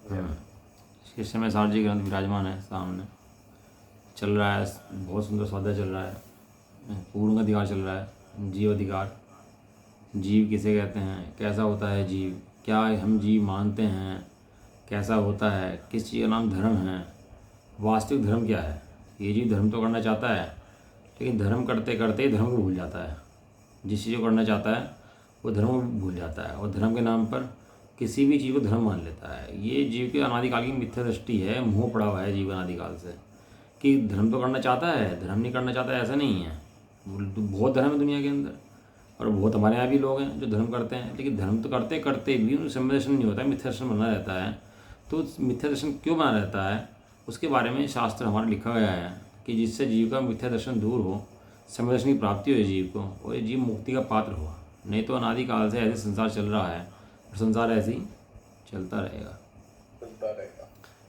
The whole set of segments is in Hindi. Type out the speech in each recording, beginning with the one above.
इसके समय सार्वजनिक ग्रंथ विराजमान है सामने, चल रहा है, बहुत सुंदर स्वाध्याय चल रहा है, पूर्ण अधिकार चल रहा है, जीव अधिकार। जीव किसे कहते हैं, कैसा होता है जीव, क्या हम जीव मानते हैं, कैसा होता है, किस चीज़ का नाम धर्म है, वास्तविक धर्म क्या है। ये जीव धर्म तो करना चाहता है, लेकिन धर्म करते करते ही धर्म को भूल जाता है। जिस चीज़ को करना चाहता है वो धर्म को भूल जाता है, और धर्म के नाम पर किसी भी चीज़ को धर्म मान लेता है। ये जीव के अनादिकाल की मिथ्या दृष्टि है, मोह पड़ा हुआ है जीव अनादिकाल से, कि धर्म तो करना चाहता है, धर्म नहीं करना चाहता है, ऐसा नहीं है। बहुत धर्म है दुनिया के अंदर, और बहुत हमारे यहाँ भी लोग हैं जो धर्म करते हैं, लेकिन धर्म तो करते करते भी उन्हें सम्य दर्शन नहीं होता है, मिथ्या दर्शन बना रहता है। तो मिथ्या दर्शन क्यों बना रहता है, उसके बारे में शास्त्र हमारा लिखा गया है कि जिससे जीव का मिथ्या दर्शन दूर हो, सम्य दर्शन की प्राप्ति हो जीव को, और ये जीव मुक्ति का पात्र हुआ। नहीं तो अनादिकाल से ऐसे संसार चल रहा है, और संसार ऐसे ही चलता रहेगा।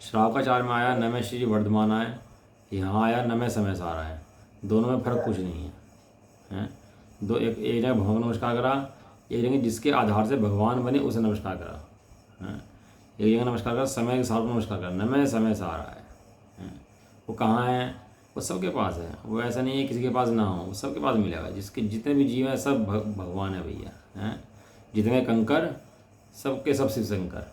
श्राव का चार में आया न मैं श्री वर्धमान आए, यहाँ आया न मैं समय सारा है। दोनों में फर्क कुछ नहीं है, हैं? एक जगह भगवान नमस्कार करा, एक जगह जिसके आधार से भगवान बने उसे नमस्कार करा, हैं? एक जगह नमस्कार करा समय के साथ नमस्कार करा, न मैं समय सारा है। वो कहाँ है, वो सबके पास है। वो ऐसा नहीं है किसी के पास ना हो, वो सबके पास मिलेगा। जिसके जितने भी जीव हैं सब भगवान है भैया, हैं? जितने कंकर सबके सब शिव शंकर।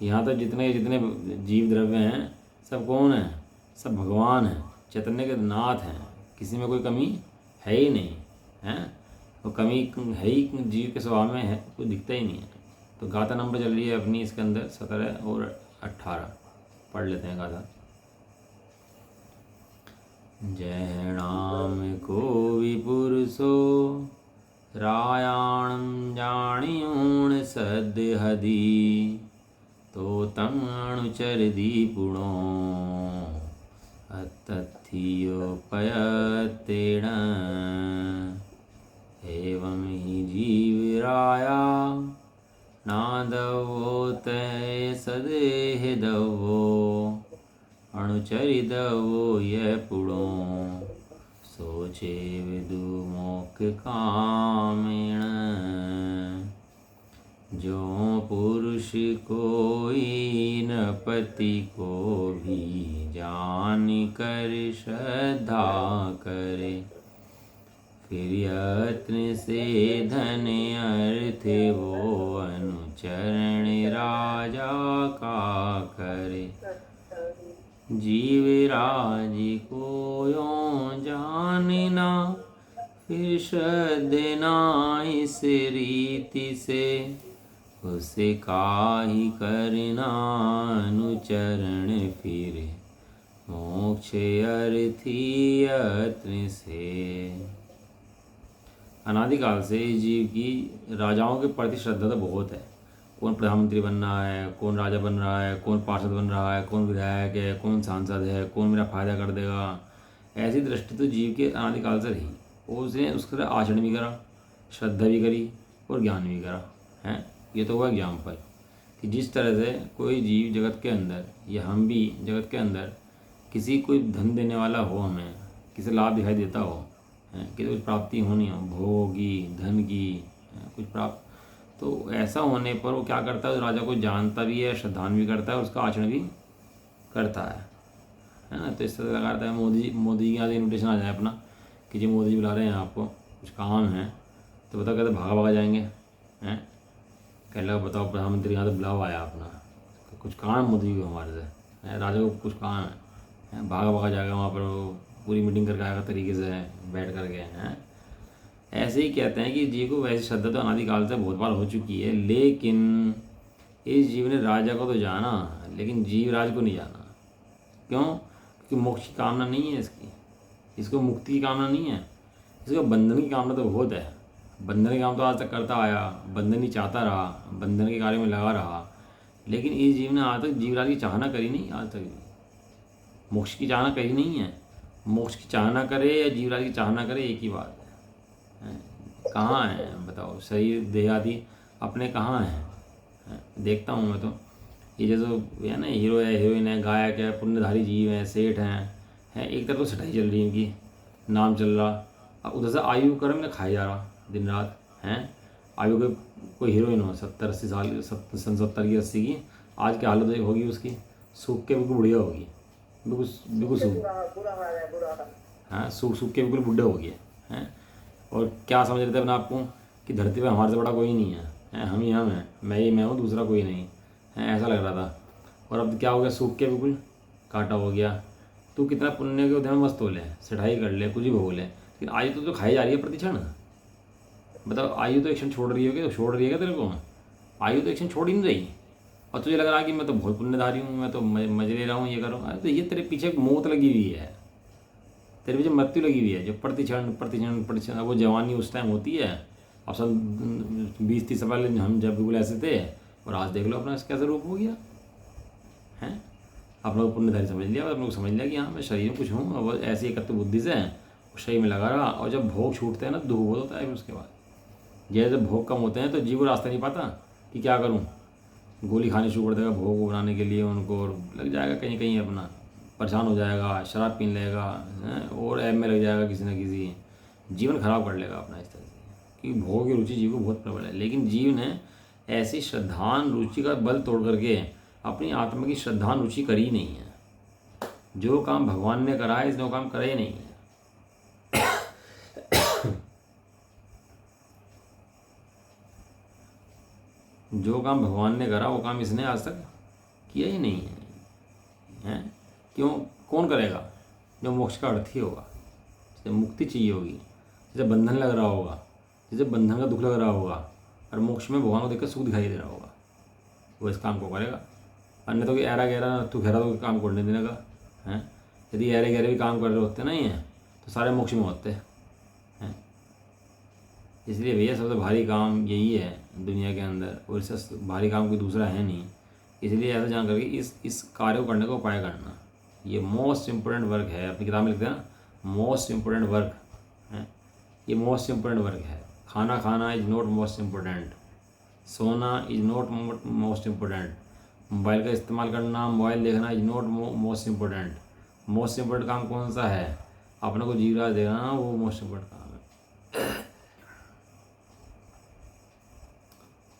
यहाँ तक जितने जितने जीव द्रव्य हैं सब कौन है, सब भगवान हैं, चैतन्य के नाथ हैं। किसी में कोई कमी है ही नहीं, हैं? वो कमी है ही जीव के स्वभाव में है, कोई दिखता ही नहीं है। तो गाथा नंबर चल रही है अपनी इसके अंदर 17 और 18, पढ़ लेते हैं गाथा। जय नाम को विपुरुषो रायाणं जानियोण सद्य हदी, तो तम अनुचरदी पुणो अतथियोपयतेण। एवं ही जीवराया नादवो तय सदेहदवो, अणुचरिदवो ये पुणो सोचे विदु मोक्ष कामेण। जो पुरुष कोई न पति को भी जान कर श्रद्धा करे, फिर यत्न से धन अर्थ वो अनुचरण राजा का करे। जीवराज को यों जानना, फिर श्रद्धना इस रीति से, उसे काहि करना अनुचरण फिर मोक्ष अर्थी यत्न से। अनादिकाल से जीव की राजाओं के प्रति श्रद्धा तो बहुत है। कौन प्रधानमंत्री बन रहा है, कौन राजा बन रहा है, कौन पार्षद बन रहा है, कौन विधायक है, कौन सांसद है, कौन मेरा फायदा कर देगा, ऐसी दृष्टि तो जीव के अनादिकाल से रही। और उसने उसका आचरण भी करा, श्रद्धा भी करी और ज्ञान भी करा, हैं? ये तो हुआ एग्जाम्पल कि जिस तरह से कोई जीव जगत के अंदर, या हम भी जगत के अंदर किसी कोई धन देने वाला हो, हमें किसी लाभ दिखाई देता हो, कि कुछ प्राप्ति होनी हो, भोग की, धन की, कुछ प्राप्त, तो ऐसा होने पर वो क्या करता है, उस राजा को जानता भी है, श्रद्धान भी करता है, उसका आचरण भी करता है ना। तो इस तरह लगा रहता है। मोदी जी के यहाँ इन्विटेशन आ जाए अपना कि जी मोदी जी बुला रहे हैं आपको, कुछ काम है, तो बताओ कहते भागा भागा जाएंगे, हैं? कह लगा बताओ प्रधानमंत्री यहाँ तो बुलावा आया अपना, तो कुछ काम है मोदी जी को हमारे से, राजा को कुछ काम है, भागा भागा जाएगा वहाँ पर, वो पूरी मीटिंग करके आएगा तरीके से बैठ कर के, हैं? ऐसे ही कहते हैं कि जीव को वैसी श्रद्धा तो अनादिकाल से बहुत बार हो चुकी है, लेकिन इस जीव ने राजा को तो जाना, लेकिन जीवराज को नहीं जाना। क्यों? क्योंकि मोक्ष की कामना नहीं है इसको मुक्ति की कामना नहीं है, इसको बंधन की कामना तो बहुत है। बंधन की काम तो आज तक करता आया, बंधन ही चाहता रहा, बंधन के कार्य में लगा रहा, लेकिन इस जीव ने आज तक जीवराज की चाहना करी नहीं, आज तक भी मोक्ष की चाहना करी नहीं है। मोक्ष की चाहना करे या जीवराज की चाहना करे, एक ही बात है। कहाँ है बताओ, शरीर देह आदि अपने कहाँ हैं? देखता हूँ मैं तो, ये जैसे है ना, हीरो है, हीरोइन है, गायक है, पुण्यधारी जीव हैं, सेठ हैं, एक तरफ तो सटाई चल रही है इनकी, नाम चल रहा, अब उधर से आयु कर्म में खाया जा रहा दिन रात, हैं? आयु के कोई हीरोइन हो 70-80 साल, 70 की 80 की, आज क्या हालत होगी उसकी, सूख के बिल्कुल बुढ़िया होगी, बिल्कुल बिल्कुल सूख, बुरा हाल है, बुरा हाल। हाँ सूख सूख के बिल्कुल बुढ़े हो गए हैं। और क्या समझ रहे थे अपने आप को कि धरती पे हमारे से बड़ा कोई नहीं है, हैं हम ही हम हैं, मैं ही मैं हूँ, दूसरा कोई नहीं है, ऐसा लग रहा था। और अब क्या हो गया, सूख के बिल्कुल कांटा हो गया। तू कितना पुण्य के उद्यम मस्त हो ले, सिठाई कर ले, कुछ भी भोग ले, लेकिन आयु तो खाई जा रही है प्रतिक्षण। बताओ आयु तो एक क्षण छोड़ रही है, तो छोड़ रही है क्या तेरे को? आयु तो एक क्षण छोड़ ही नहीं रही। और तुझे लग रहा है कि मैं तो बहुत पुण्यधारी हूँ, मैं तो मजे ले रहा हूँ, ये कर रहा हूँ। अरे तो ये तेरे पीछे एक मौत लगी हुई है, तेरे पीछे मृत्यु लगी हुई है, जो प्रतिक्षण प्रतिक्षण प्रतिक्षण। वो जवानी उस टाइम होती है, अब सन 20-30 साल पहले हम जब बिल्कुल ऐसे थे, और आज देख लो अपना कैसा रूप हो गया है। आप लोग पुण्यधारी समझ लिया, आप लोग समझ लिया कि हाँ मैं शरीर में कुछ हूँ, और वो ऐसी एकत्व बुद्धि से शरीर में लगा रहा। और जब भोग छूटते हैं ना, दुख बहुत होता है फिर उसके बाद। जैसे जब भोग कम होते हैं तो जीव को रास्ता नहीं पाता कि क्या करूँ, गोली खानी शुरू कर देगा भोग बनाने के लिए उनको, और लग जाएगा कहीं कहीं अपना, परेशान हो जाएगा, शराब पीने लगेगा हैं, और ऐब में लग जाएगा किसी न किसी, जीवन खराब कर लेगा अपना इस तरह से। कि भोग की रुचि जीव को बहुत प्रबल है, लेकिन जीव ने ऐसी श्रद्धान रुचि का बल तोड़ करके अपनी आत्मा की श्रद्धान रुचि करी नहीं है। जो काम भगवान ने करा है इसने वो काम करा ही नहीं है। जो काम भगवान ने करा वो काम इसने आज तक किया ही नहीं है, हैं? क्यों? कौन करेगा? जो मोक्ष का अर्थ ही होगा, जैसे मुक्ति चाहिए होगी, जैसे बंधन लग रहा होगा, जैसे बंधन का दुख लग रहा होगा, और मोक्ष में भगवान को देखकर सुख दिखाई दे रहा होगा, वो इस काम को करेगा। अन्य तो कि ऐरा गहरा तू घेरा तो काम करने देने का हैं। यदि ऐरे गहरे भी काम कर रहे होते नहीं हैं तो सारे मोक्ष में होते हैं। इसलिए भैया सबसे भारी काम यही है दुनिया के अंदर, और इससे भारी काम कोई दूसरा है नहीं। इसलिए ऐसा जान करके इस कार्य को करने का उपाय करना, ये मोस्ट इम्पोर्टेंट वर्क है। अपनी किताब में लिखते हैं ना, मोस्ट इम्पोर्टेंट वर्क है, ये मोस्ट इम्पोर्टेंट वर्क है। खाना खाना इज नॉट मोस्ट इम्पोर्टेंट, सोना is not most important, mobile का इस्तेमाल करना, मोबाइल देखना is not most important. Most important काम कौन सा है? अपने को जीवन देना, वो मोस्ट इम्पोर्टेंट काम है।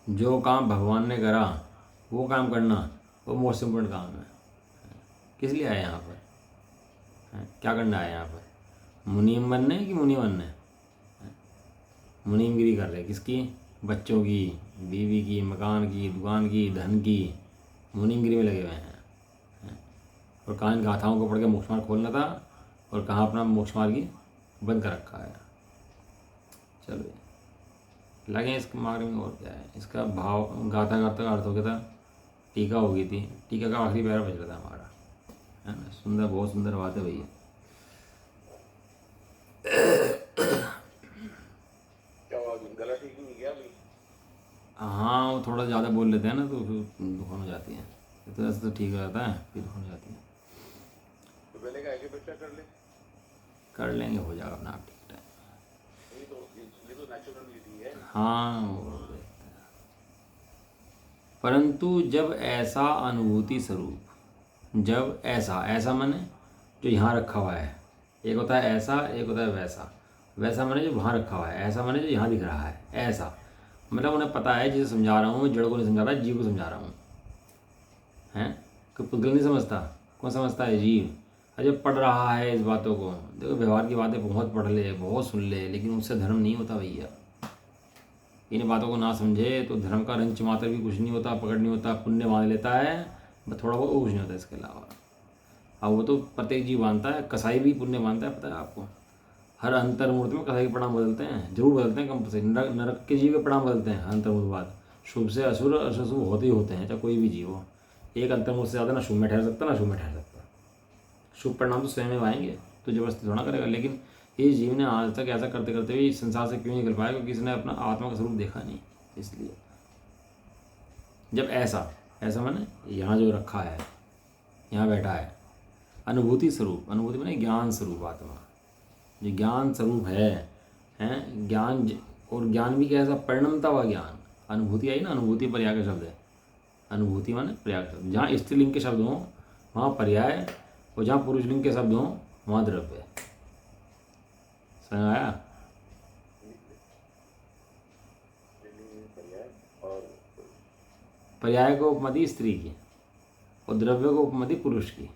जो काम भगवान ने करा वो काम करना, वो मोस्ट इम्पोर्टेंट काम है। किस लिए आए यहाँ पर? क्या करना है यहाँ पर? मुनीम बनने कि मुनि बनने? मुनीमगिरी कर रहे किसकी? बच्चों की, बीवी की, मकान की, दुकान की, धन की, मुनीमगिरी में लगे हुए हैं। और कहाँ इन गाथाओं को पढ़ के मोक्ष मार्ग खोलना था, और कहाँ अपना मोक्ष मार्ग ही बंद कर रखा है। चलो लगे इस मार्ग में, और क्या है इसका भाव। गाथा गाथा का अर्थ हो गया था, टीका हो गई थी, टीका का आखिरी पैरा बज रहा था हमारा, है ना। सुंदर, बहुत सुंदर बात है भैया। गला ठीक नहीं गया अभी? हाँ वो थोड़ा ज़्यादा बोल लेते हैं ना तो फिर दुकान हो जाती है, तो ऐसे तो ठीक रहता है, फिर दुकान हो जाती है। तो पहले का आगे बच्चा कर ले, कर लेंगे, हो जाएगा अपना आप ठीक टाइम। ये तो नेचुरल विधि है। हाँ वो देखते हैं। परंतु जब ऐसा अनुभूति स्वरूप, जब ऐसा, ऐसा माने जो यहाँ रखा हुआ है, एक होता है ऐसा, एक होता है वैसा। वैसा माने जो वहाँ रखा हुआ है, ऐसा माने जो यहाँ दिख रहा है। ऐसा मतलब उन्हें पता है, जिसे समझा रहा हूँ मैं जड़ को नहीं समझा रहा, जीव को समझा रहा हूँ, हैं। कोई पुद्गल नहीं समझता, कौन समझता है? जीव। और जब पढ़ रहा है इस बातों को, देखो व्यवहार की बातें बहुत पढ़ ले, बहुत सुन ले, लेकिन उससे धर्म नहीं होता भैया। इन बातों को ना समझे तो धर्म का रंच मात्र भी कुछ नहीं होता, पकड़ नहीं होता, पुण्य मान लेता है बस थोड़ा बहुत, कुछ नहीं होता इसके अलावा। अब वो तो प्रत्येक जीव मानता है, कसाई भी पुण्य मानता है, पता है आपको। हर अंतर्मूर्ति में कसाई के परिणाम बदलते हैं, जरूर बदलते हैं, कंपल्सरी। नरक के जीव के परिणाम बदलते हैं अंतर्मूर्त बाद, शुभ से असुर, अशुभ होते ही होते हैं, चाहे कोई भी जीव हो। एक अंतर्मूर्त से ज़्यादा ना शुभ में ठहर सकता, ना शुभ में ठहर सकता। शुभ परिणाम तो स्वयं में आएंगे, तो जबरदस्ती थोड़ा करेगा। लेकिन इस जीव ने आज तक ऐसा करते करते भी इस संसार से क्यों निकल पाया? क्योंकि इसने अपना आत्मा का स्वरूप देखा नहीं। इसलिए जब ऐसा, ऐसा माने यहाँ जो रखा है, यहाँ बैठा है, अनुभूति स्वरूप, अनुभूति माने ज्ञान स्वरूप आत्मा, जो ज्ञान स्वरूप है, हैं ज्ञान। और ज्ञान भी कैसा? परिणमता हुआ ज्ञान। अनुभूति आई ना, अनुभूति पर्याय का शब्द है। अनुभूति माने पर्याय का शब्द। जहाँ स्त्रीलिंग के शब्द हों वहाँ पर्याय, और जहाँ पुरुषलिंग के शब्द हों वहाँ द्रव्य। समझ आया? पर्याय को उपमा दी स्त्री की, और द्रव्य को उपमा दी पुरुष की।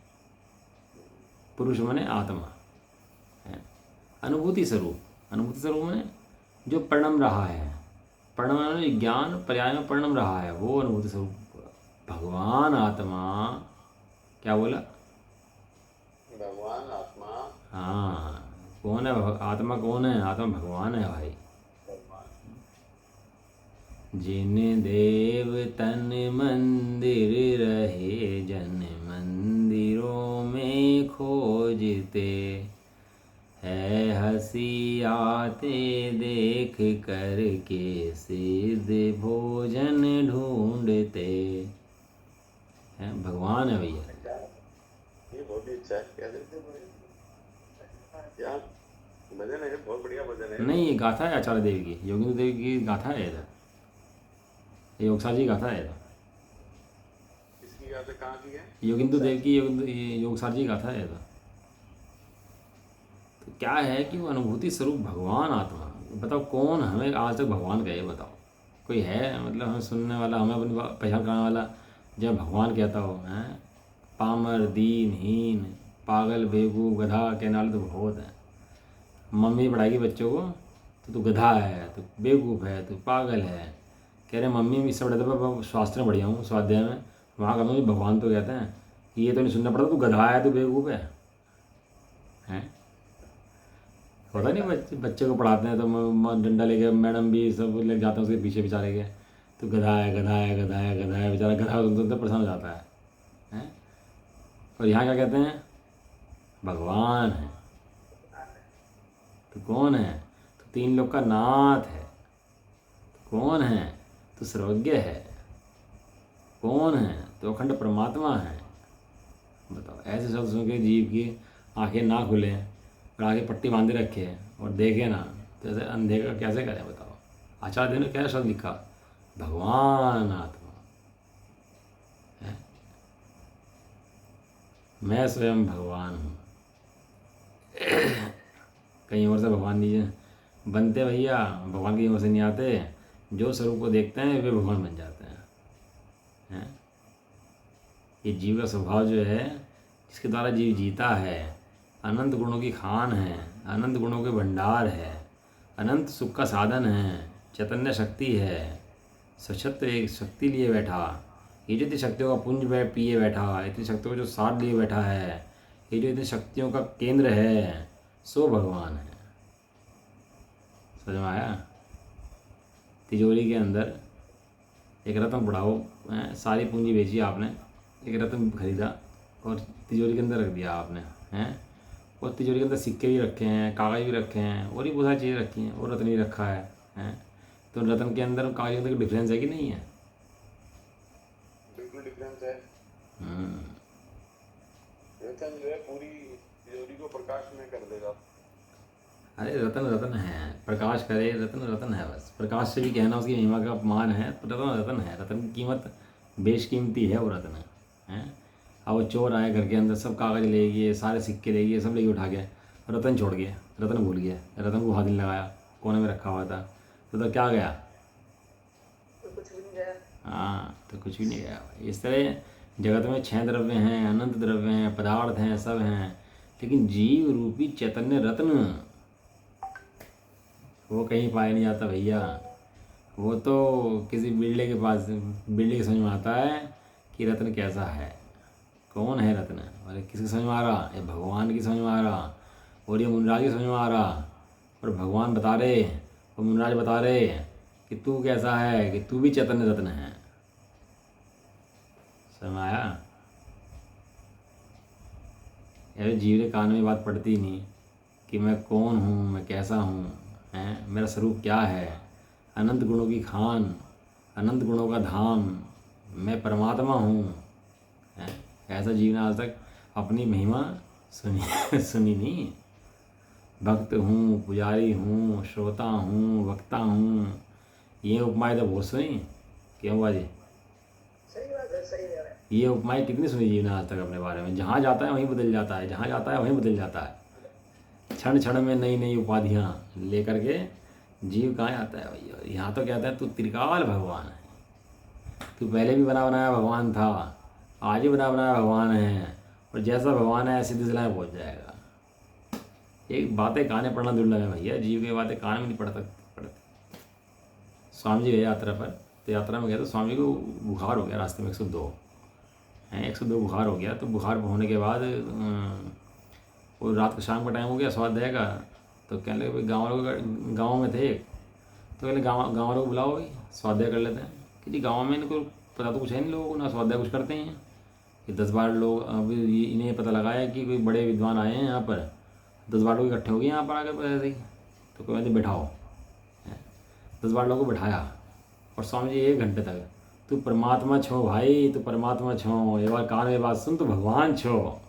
पुरुष माने आत्मा है, अनुभूति स्वरूप। अनुभूति स्वरूप माने जो परिणम रहा है, परिणम माने ज्ञान पर्याय में परिणम रहा है, वो अनुभूति स्वरूप। भगवान आत्मा क्या बोला? भगवान आत्मा। हाँ, कौन है आत्मा? कौन है आत्मा? भगवान है भाई। जिन देव तन मंदिर रहे, जन मंदिरों में खोजते, है हंसी आते देख कर के सिद्ध भोजन ढूंढते। है भगवान है भैया। ये बहुत ही अच्छा है। क्या देते यार, भजन है, बहुत बढ़िया भजन है। नहीं, ये गाथा है आचार्य देव की, योगिंद्र देव की गाथा है इधर, योगसार जी गाथा है इधर। इसकी गाथा कहाँ की है? योगिंद्र देव की, योगसार जी गाथा है इधर। तो क्या है कि वो अनुभूति स्वरूप भगवान आत्मा। बताओ कौन हमें आज तक भगवान कहे? बताओ कोई है मतलब हमें सुनने वाला, हमें अपनी पहचान कराने वाला जब भगवान कहता हो? हैं पामर, दीनहीन, पागल, बेवकूफ़, गधा कहने वाले तो बहुत हैं। मम्मी पढ़ाएगी बच्चों को तो तू गधा है, तू बेवकूफ़ है, तू पागल है। कह रहे मम्मी भी इससे बड़े दफ़ा शास्त्र में बढ़िया हूँ, स्वाध्याय में, वहाँ कहते हैं भगवान तो कहते हैं कि ये तो नहीं सुनना पड़ता, तू गधा है, तू बेवकूफ़ है। हैं होता नहीं, बच्चे को पढ़ाते हैं तो डंडा लेके मैडम भी सब लेके जाते हैं उसके पीछे बेचारे के, तो गधा है, गधा है, गधा है, गधा है। बेचारा गधा सुनते परेशान हो जाता है। हैं और यहाँ क्या कहते हैं? भगवान है। तो कौन है? तो तीन लोग का नाथ है। तो कौन है? तो सर्वज्ञ है। कौन है? तो अखंड परमात्मा है। बताओ, ऐसे शब्द सुन के जीव की आंखें ना खुलें और आगे पट्टी बांधे रखे और देखे ना, तो ऐसे अंधे का कैसे करें? बताओ। आचार्य देव ने क्या शब्द लिखा? भगवान आत्मा है, मैं स्वयं भगवान हूँ। कहीं और से भगवान नहीं बनते भैया, भगवान कहीं और से नहीं आते। जो स्वरूप को देखते हैं वे भगवान बन जाते हैं। ये जीव का स्वभाव जो है, जिसके द्वारा जीव जीता है, अनंत गुणों की खान है, अनंत गुणों के भंडार है, अनंत सुख का साधन है, चैतन्य शक्ति है, सशक्त एक शक्ति लिए बैठा, ये जो इतनी शक्तियों का पुंज पिए बैठा, इतनी शक्तियों को जो साथ लिए बैठा है, ये जो इतनी शक्तियों का केंद्र है, सो भगवान है। समझ में आया? तिजोरी के अंदर एक रत्न पड़ाओ, सारी पूंजी बेची आपने, एक रत्न खरीदा और तिजोरी के अंदर रख दिया आपने, हैं और तिजोरी के अंदर सिक्के भी रखे हैं, कागज़ भी रखे हैं और ये बहुत सारी चीज़ें रखी हैं और रत्न भी रखा है, हैं तो रत्न के अंदर कागज के अंदर डिफरेंस है कि नहीं है? बिल्कुल डिफरेंस है। रतन जो है पूरी तिजोरी को प्रकाश में कर देगा। अरे रतन रतन है, प्रकाश करे, रतन रतन है, बस प्रकाश से भी कहना उसकी महिमा का अपमान है। तो रतन रतन है, रतन की कीमत बेशकीमती है, वो रतन है। अब वो चोर आए घर के अंदर, सब कागज़ ले गए, सारे सिक्के ले गए, सब लेके उठा गए, रतन छोड़ गया, रतन भूल गया, रतन को हाथ नहीं लगाया, कोने में रखा हुआ था, तो क्या गया? तो कुछ भी नहीं गया। हाँ, तो कुछ भी नहीं गया। इस तरह जगत में 6 द्रव्य हैं, अनंत द्रव्य हैं, पदार्थ हैं, सब हैं, लेकिन जीव रूपी चैतन्य रत्न वो कहीं पाया नहीं जाता भैया। वो तो किसी बिल्डे के पास, बिल्डे के समझ में आता है कि रत्न कैसा है, कौन है रत्न। और किसके समझ में आ रहा? ये भगवान की समझ में आ रहा, और ये मुनराज की समझ में आ रहा। और भगवान बता रहे और मुनराज बता रहे कि तू कैसा है, कि तू भी चैतन्य रत्न है। समझ में आया? यार जीव के कान में बात पड़ती नहीं कि मैं कौन हूँ, मैं कैसा हूँ, हैं मेरा स्वरूप क्या है। अनंत गुणों की खान, अनंत गुणों का धाम, मैं परमात्मा हूँ। ऐसा जीव ने आज तक अपनी महिमा सुनी नहीं। भक्त हूँ, पुजारी हूँ, श्रोता हूँ, वक्ता हूँ, ये उपमाएं तो बहुत सुनी। क्यों बाजी? सही बात है, सही है। ये उपमाएं कितनी सुनी जीव ने आज तक अपने बारे में? जहाँ जाता है वहीं बदल जाता है, जहाँ जाता है वहीं बदल जाता है। क्षण क्षण में नई नई उपाधियाँ लेकर के जीव कहाँ आता है भैया? यहाँ तो कहता है तू त्रिकाल भगवान है, तू पहले भी बना बनाया भगवान था, आज ही बना बनाया भगवान है, और जैसा भगवान है सीधे सिलाई पहुँच जाएगा। एक बातें काने पढ़ना दुर्लभ है भैया, जीव की बातें कान में नहीं पढ़ते। स्वामी जी गए यात्रा पर, तो यात्रा में गए तो स्वामी जी को बुखार हो गया रास्ते में, 102 हैं, 102 बुखार हो गया। तो बुखार होने के बाद वो रात को शाम का टाइम हो गया स्वाध्याय का, तो कहने लगे भाई गाँव में थे एक, तो कहले गाँव वालों को बुलाओ भाई स्वाध्याय कर लेते हैं। कि जी गाँव में इनको पता तो कुछ है नहीं लोगों को, ना स्वाध्याय कुछ करते हैं। कि 10-12 लोग, अभी इन्हें पता लगा है कि कोई बड़े विद्वान आए हैं यहाँ पर, 10-12 लोग इकट्ठे हो गए यहाँ पर आकर ऐसे ही। तो कहते बैठाओ, 10-12 लोगों को बैठाया, और स्वामी जी 1 घंटे तक, तू परमात्मा छो भाई, तू परमात्मा छो, एक बार कान में बात सुन, तू भगवान छो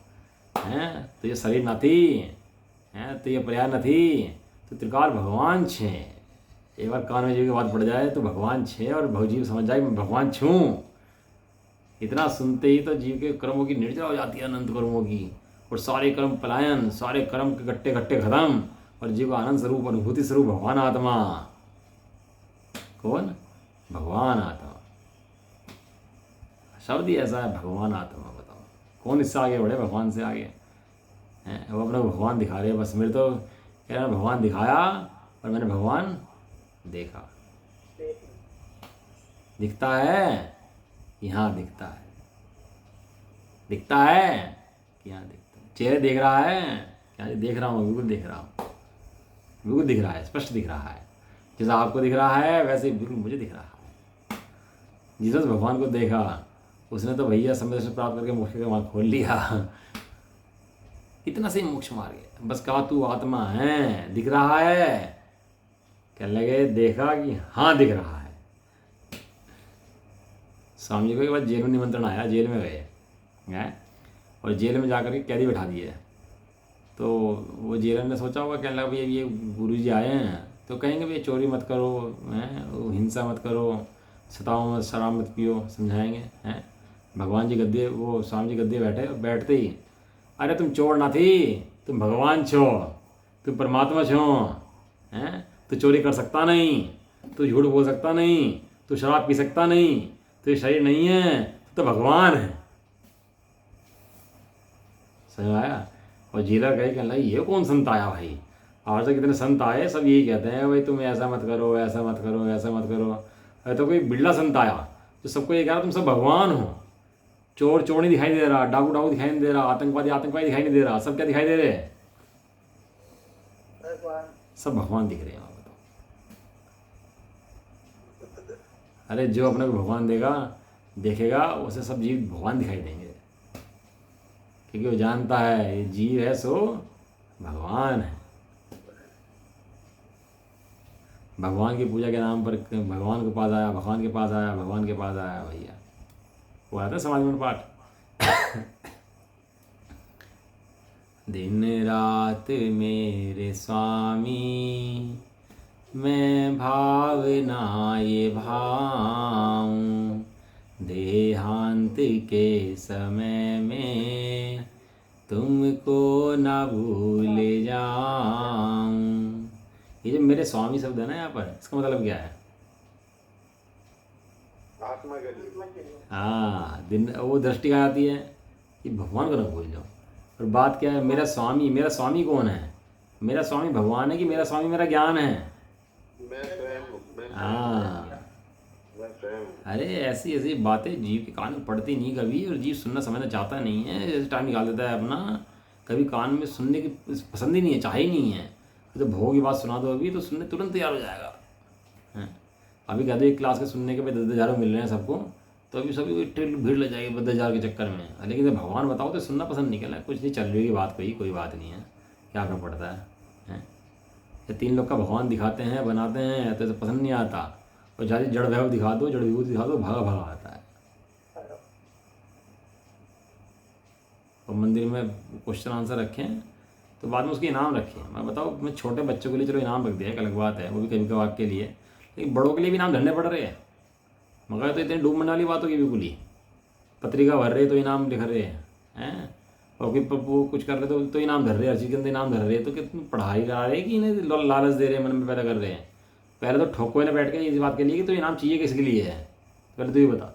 हैं, तो ये शरीर नथी हैं, तो ये पर्याय नथी, तो त्रिकाल भगवान छे। एक बार कान में जी की बात पड़ जाए तो भगवान छे, और भवजीव समझ जाए मैं भगवान छूँ। इतना सुनते ही तो जीव के कर्मों की निर्जरा हो जाती है, अनंत कर्मों की, और सारे कर्म पलायन, सारे कर्म के गट्टे गट्टे खत्म, और जीव का आनंद स्वरूप, अनुभूति स्वरूप भगवान आत्मा। कौन? भगवान आत्मा। शब्द ही ऐसा है, भगवान आत्मा। बताओ कौन इससे आगे बढ़े, भगवान से आगे हैं? वो अपना भगवान दिखा रहे हैं बस। मेरे तो कह रहा भगवान दिखाया और मैंने भगवान देखा। दिखता है यहाँ, दिखता है, दिखता है कि यहाँ दिखता है। चेहरे देख रहा है क्या? देख रहा हूँ, बिल्कुल देख रहा हूँ, बिल्कुल दिख रहा है, स्पष्ट दिख रहा है। जैसा आपको दिख रहा है वैसे बिल्कुल मुझे दिख रहा है। जिस भगवान को देखा उसने तो भैया समय से प्राप्त करके मोक्ष का मार्ग खोल लिया। इतना से मोक्ष मार्ग है। बस कहा तू आत्मा है, दिख रहा है, कहने लगे देखा कि हाँ दिख रहा है। स्वामी जी को एक बार जेल में निमंत्रण आया, जेल में गए हैं, और जेल में जाकर के कैदी बैठा दिए। तो वो जेलर ने सोचा होगा, कहने लगा भैया ये गुरु जी आए हैं तो कहेंगे भैया चोरी मत करो हैं, हिंसा मत करो, सताओ मत, शराब मत पियो, समझाएंगे हैं। भगवान जी गद्दे, वो स्वामी जी गद्दे बैठते ही, अरे तुम चोर ना थी, तुम भगवान छो, तुम परमात्मा छो हैं, तू चोरी कर सकता नहीं, तू झूठ बोल सकता नहीं, तू शराब पी सकता नहीं, तो ये शरीर नहीं है, तो भगवान है। समझ आया? और जेलर गए, कहने लगे ये कौन संत आया भाई, आज तक कितने संत आए सब यही कहते हैं भाई तुम ऐसा मत करो, ऐसा मत करो, ऐसा मत करो। अरे तो कोई बिरला संत आया तो सबको ये कह रहा तुम सब भगवान हो। चोर चोर नहीं दिखाई दे रहा, डाकू डाकू दिखाई नहीं दे रहा, आतंकवादी आतंकवादी दिखाई नहीं दे रहा, सब क्या दिखाई दे रहे हैं? सब भगवान दिख रहे हैं। बताओ, अरे जो अपने को भगवान देखेगा उसे सब जीव भगवान दिखाई देंगे, क्योंकि वो जानता है ये जीव है सो भगवान है। भगवान की पूजा के नाम पर भगवान के पास आया, भगवान के पास आया, भगवान के पास आया भैया। वो आता है समाज में पाठ। दिन रात मेरे स्वामी मैं भावना ये भाऊं, देहांत के समय में तुमको न भूल जाऊं। ये जो मेरे स्वामी शब्द है ना यहाँ पर, इसका मतलब क्या है? आत्मा के लिए। हाँ, दिन वो दृष्टि आ जाती है कि भगवान को ना भूल जाओ। और बात क्या है, मेरा स्वामी कौन है? मेरा स्वामी भगवान है कि मेरा स्वामी मेरा ज्ञान है? मैं स्वयं हूँ। हाँ, अरे ऐसी ऐसी बातें जीव के कान में पड़ती नहीं कभी, और जीव सुनना समझना चाहता नहीं है, जैसे टाइम निकाल देता है अपना, कभी कान में सुनने की पसंद ही नहीं है, चाहे ही नहीं है। तो भोग की बात सुना दो अभी तो सुनने तुरंत तैयार हो जाएगा हैं। अभी कहते एक क्लास के सुनने के बाद 10,000 मिल रहे हैं सबको, तो अभी सभी भीड़ लग जाएगी 10,000 के चक्कर में। लेकिन जब भगवान बताओ तो सुनना पसंद नहीं करना, कुछ नहीं चल रही बात, कोई बात नहीं है, क्या फर्क पड़ता है? ये 3 लोग का भगवान दिखाते हैं, बनाते हैं तो पसंद नहीं आता, और ज़्यादा जड़ वैभव दिखा दो, जड़ विभूति दिखा दो, भागा आता है। और मंदिर में क्वेश्चन आंसर रखें तो बाद में उसके इनाम रखें। मैं बताओ, मैं छोटे बच्चों के लिए चलो इनाम रख दिया, एक अलग बात है, वो भी कभी कभार के लिए, लेकिन बड़ों के लिए भी इनाम धरने पड़ रहे हैं। मगर तो इतनी डूब मरने वाली बात होगी, बिल्कुल ही पत्रिका भर रहे तो इनाम लिख रहे हैं, और वो कुछ कर रहे तो इनाम धर रहे, हर चीज़ के अंदर इनाम धर रहे। तो कितनी पढ़ाई करा रहे कि इन्हें लालच दे रहे हैं, मन में पैदा कर रहे हैं। पहले तो ठोको ने बैठ के इस बात के लिए कि तो इनाम चाहिए किसके लिए है, पहले तो ये बता।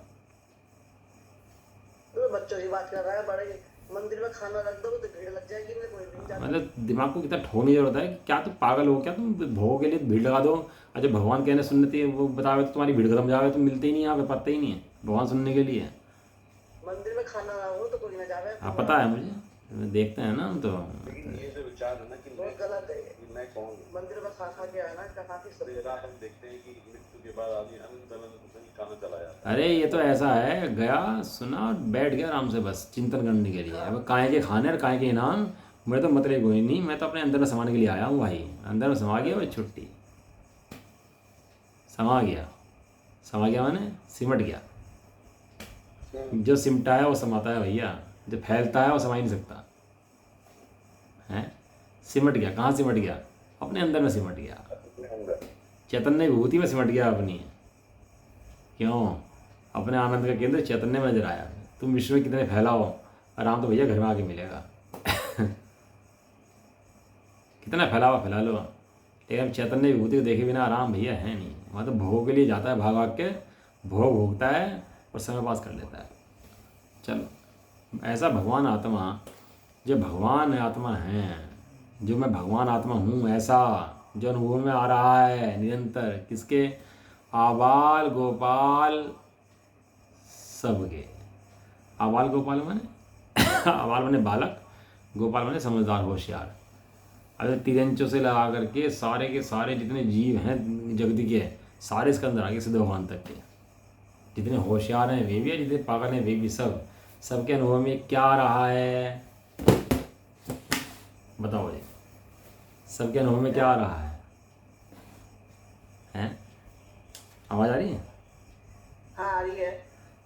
बच्चा की बात कर रहा है, बड़े मंदिर में खाना रख दो तो भीड़ लग जाएगी, नहीं कोई नहीं जाता। मतलब दिमाग को कितना ठोकने की जरूरत है कि क्या तुम पागल हो क्या, तुम भोग के लिए भीड़ लगा दो। अच्छा भगवान कहने सुनती है वो बतावे तो तुम्हारी भीड़ खत्म जावे, तुम मिलते ही नहीं, यहाँ पे पता ही नहीं है भगवान सुनने के लिए। मंदिर में खाना ना हो तो कोई ना जावे। हाँ पता है मुझे, देखते हैं ना हम तो। लेकिन ये जो विचार है ना कि बहुत गलत है ये। मैं कौन हूँ, मंदिर में खा खा के आना काफी तो ये रात हम देखते हैं कि मृत्यु के बाद आदमी अनंत अनंत कहाँ चला जाता अरे ये तो ऐसा है, गया सुना और बैठ गया आराम से बस चिंतन करने के लिए। अब काय के खाने और काय के इनाम, मेरे तो मतलब कोई नहीं, मैं तो अपने अंदर में समाने के लिए आया हूँ भाई। अंदर में समा गया भाई, छुट्टी समा गया। समा गया मैंने सिमट गया। है। जो सिमटा है वो समाता है भैया, जो फैलता है वो समा ही नहीं सकता है। सिमट गया, कहाँ सिमट गया? अपने अंदर में सिमट गया, अपने अंदर चैतन्य विभूति में सिमट गया अपनी। क्यों? अपने आनंद का केंद्र चैतन्य में नजर आया। तुम विश्व में कितने फैलाओ, आराम तो भैया घर में आके मिलेगा। कितना फैलावा फैला लो, लेकिन चैतन्य विभूति को देखे बिना आराम भैया है नहीं। वहाँ तो भोग के लिए जाता है, भाग भाग के भोग भोगता है और समय पास कर लेता है। चलो ऐसा भगवान आत्मा, जो भगवान आत्मा है, जो मैं भगवान आत्मा हूँ, ऐसा जो अनुभव में आ रहा है निरंतर, किसके? आबाल गोपाल सबके। आबाल गोपाल माने आबाल माने बालक, गोपाल माने समझदार होशियार। अगर तिरंचों से लगा करके सारे के सारे जितने जीव हैं जगत के, सारे इसके अंदर आगे सिद्ध भगवान तक के, जितने होशियार हैं वे भी, जितने पागल हैं वे भी, सब सबके अनुभव में क्या आ रहा है बताओ जी? सबके अनुभव में क्या आ रहा है? हैं? आवाज़ आ रही है? हाँ आ रही है।